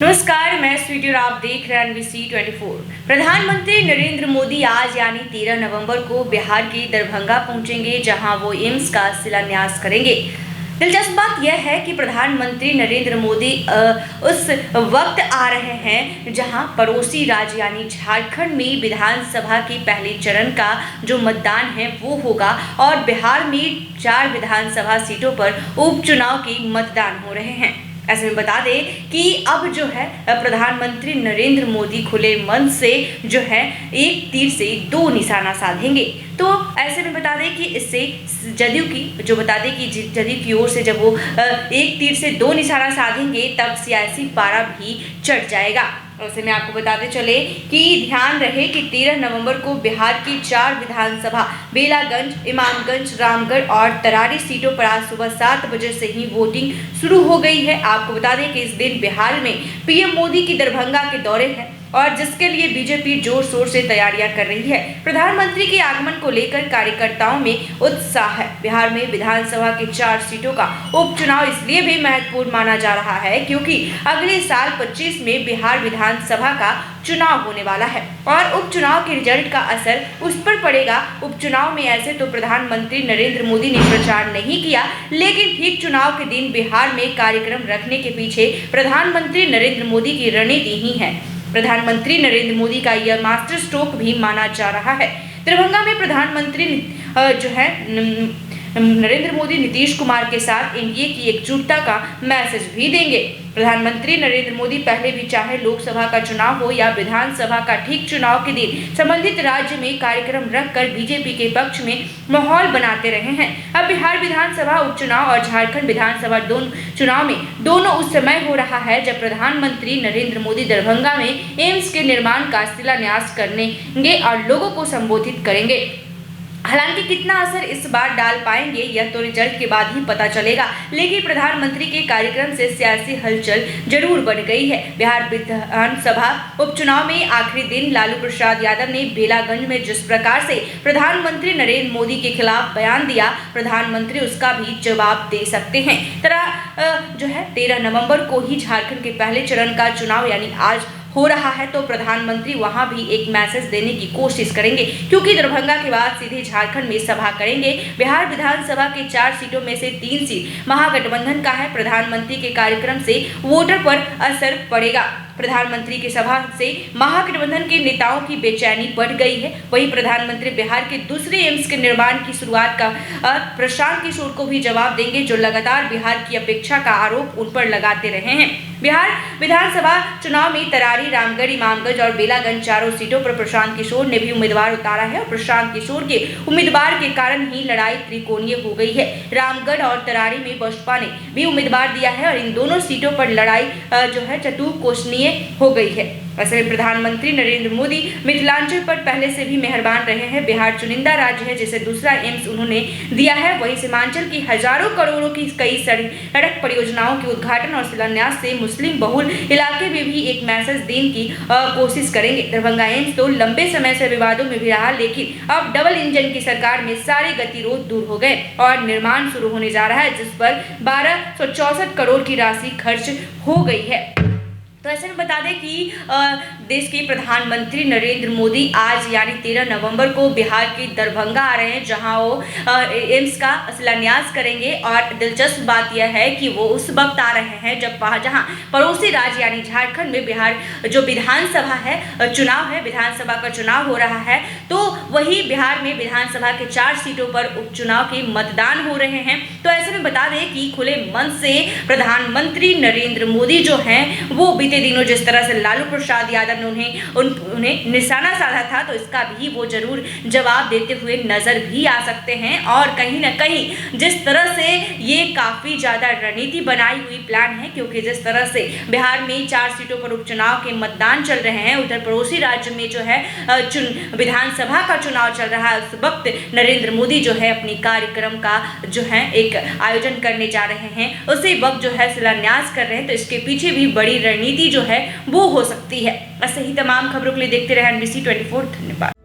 नमस्कार, मैं स्वीटी और आप देख रहे हैं NBC 24। प्रधानमंत्री नरेंद्र मोदी आज यानी 13 नवंबर को बिहार के दरभंगा पहुंचेंगे, जहां वो एम्स का शिलान्यास करेंगे। दिलचस्प बात यह है कि प्रधानमंत्री नरेंद्र मोदी उस वक्त आ रहे हैं जहां पड़ोसी राज्य यानी झारखंड में विधानसभा के पहले चरण का जो मतदान है वो होगा और बिहार में 4 विधानसभा सीटों पर उपचुनाव के मतदान हो रहे हैं। ऐसे में बता दें कि अब जो है प्रधानमंत्री नरेंद्र मोदी खुले मन से जो है एक तीर से 2 निशाना साधेंगे। तो ऐसे में बता दें कि इससे जदयू की ओर से जब वो एक तीर से 2 निशाना साधेंगे तब सियासी पारा भी चढ़ जाएगा। वैसे में आपको बताते चले कि ध्यान रहे कि 13 नवंबर को बिहार की 4 विधानसभा बेलागंज, इमामगंज, रामगढ़ और तरारी सीटों पर आज सुबह 7 बजे से ही वोटिंग शुरू हो गई है। आपको बता दें कि इस दिन बिहार में पीएम मोदी की दरभंगा के दौरे हैं और जिसके लिए बीजेपी जोर शोर से तैयारियां कर रही है। प्रधानमंत्री के आगमन को लेकर कार्यकर्ताओं में उत्साह है। बिहार में विधानसभा के 4 सीटों का उपचुनाव इसलिए भी महत्वपूर्ण माना जा रहा है क्योंकि अगले साल 25 में बिहार विधानसभा का चुनाव होने वाला है और उपचुनाव के रिजल्ट का असर उस पर पड़ेगा। उपचुनाव में ऐसे तो प्रधानमंत्री नरेंद्र मोदी ने प्रचार नहीं किया, लेकिन ठीक चुनाव के दिन बिहार में कार्यक्रम रखने के पीछे प्रधानमंत्री नरेंद्र मोदी की रणनीति ही है। प्रधानमंत्री नरेंद्र मोदी का यह मास्टर स्ट्रोक भी माना जा रहा है। दरभंगा में प्रधानमंत्री जो है नरेंद्र मोदी नीतीश कुमार के साथ एनडीए की एकजुटता का मैसेज भी देंगे। प्रधानमंत्री नरेंद्र मोदी पहले भी चाहे लोकसभा का चुनाव हो या विधानसभा का ठीक चुनाव के दिन संबंधित राज्य में कार्यक्रम रखकर बीजेपी के पक्ष में माहौल बनाते रहे हैं। अब बिहार विधानसभा उपचुनाव और झारखंड विधानसभा चुनाव में दोनों उस समय हो रहा है जब प्रधानमंत्री नरेंद्र मोदी दरभंगा में एम्स के निर्माण का शिलान्यास करेंगे और लोगों को संबोधित करेंगे। हालांकि कितना असर इस बार डाल पाएंगे यह तो रिजल्ट के बाद ही पता चलेगा, लेकिन प्रधानमंत्री के कार्यक्रम से सियासी हलचल जरूर बढ़ गई है। बिहार विधानसभा उपचुनाव में आखिरी दिन लालू प्रसाद यादव ने बेलागंज में जिस प्रकार से प्रधानमंत्री नरेंद्र मोदी के खिलाफ बयान दिया, प्रधानमंत्री उसका भी जवाब दे सकते हैं। 13 नवंबर को ही झारखंड के पहले चरण का चुनाव यानी आज हो रहा है, तो प्रधानमंत्री वहां भी एक मैसेज देने की कोशिश करेंगे क्योंकि दरभंगा के बाद सीधे झारखंड में सभा करेंगे। बिहार विधानसभा के 4 सीटों में से 3 सीट महागठबंधन का है। प्रधानमंत्री के कार्यक्रम से वोटर पर असर पड़ेगा। प्रधानमंत्री की सभा से महागठबंधन के नेताओं की बेचैनी बढ़ गई है। वहीं प्रधानमंत्री बिहार के दूसरे एम्स के निर्माण की शुरुआत का प्रशांत किशोर को भी जवाब देंगे, जो लगातार बिहार की अपेक्षा का आरोप उन पर लगाते रहे हैं। बिहार विधानसभा चुनाव में तरारी, रामगढ़, इमामगंज और बेलागंज चारों सीटों पर प्रशांत किशोर ने भी उम्मीदवार उतारा है और प्रशांत किशोर के उम्मीदवार के कारण ही लड़ाई त्रिकोणीय हो गई है। रामगढ़ और तरारी में बसपा ने भी उम्मीदवार दिया है और इन दोनों सीटों पर लड़ाई चतुर्कोणीय हो गई है। वैसे में प्रधानमंत्री नरेंद्र मोदी मिथिलांचल पर पहले से भी मेहरबान रहे हैं। बिहार चुनिंदा राज्य है जिसे दूसरा एम्स उन्होंने दिया है। वहीं सीमांचल की हजारों करोड़ों की कई सड़क परियोजनाओं के उद्घाटन और शिलान्यास से मुस्लिम बहुल इलाके में भी एक मैसेज देने की कोशिश करेंगे। दरभंगा एम्स तो लंबे समय से विवादों में भी रहा, लेकिन अब डबल इंजन की सरकार में सारे गतिरोध दूर हो गए और निर्माण शुरू होने जा रहा है, जिस पर 1264 करोड़ की राशि खर्च हो गई है। तो ऐसे में बता दें कि देश के प्रधानमंत्री नरेंद्र मोदी आज यानी 13 नवंबर को बिहार के दरभंगा आ रहे हैं, जहां वो एम्स का शिलान्यास करेंगे। और दिलचस्प बात यह है कि वो उस वक्त आ रहे हैं जहां पड़ोसी राज्य यानी झारखंड में बिहार जो विधानसभा है चुनाव है, विधानसभा का चुनाव हो रहा है, तो वही बिहार में विधानसभा के 4 सीटों पर उपचुनाव के मतदान हो रहे हैं। तो ऐसे में बता दें कि खुले मन से प्रधानमंत्री नरेंद्र मोदी जो हैं वो बीते दिनों जिस तरह से लालू प्रसाद यादव ने उन्हें निशाना साधा था, तो इसका भी वो जरूर जवाब देते हुए नजर भी आ सकते हैं। और कहीं ना कहीं जिस तरह से ये काफी ज्यादा रणनीति बनाई हुई प्लान है, क्योंकि जिस तरह से बिहार में 4 सीटों पर उपचुनाव के मतदान चल रहे हैं, उधर पड़ोसी राज्य में जो है विधानसभा का चुनाव चल रहा है, उस वक्त नरेंद्र मोदी जो है अपनी कार्यक्रम का जो है एक आयोजन करने जा रहे हैं, उसी वक्त जो है शिलान्यास कर रहे हैं। तो इसके पीछे भी बड़ी रणनीति जो है वो हो सकती है। ऐसे ही तमाम खबरों के लिए देखते रहे NBC 24। धन्यवाद।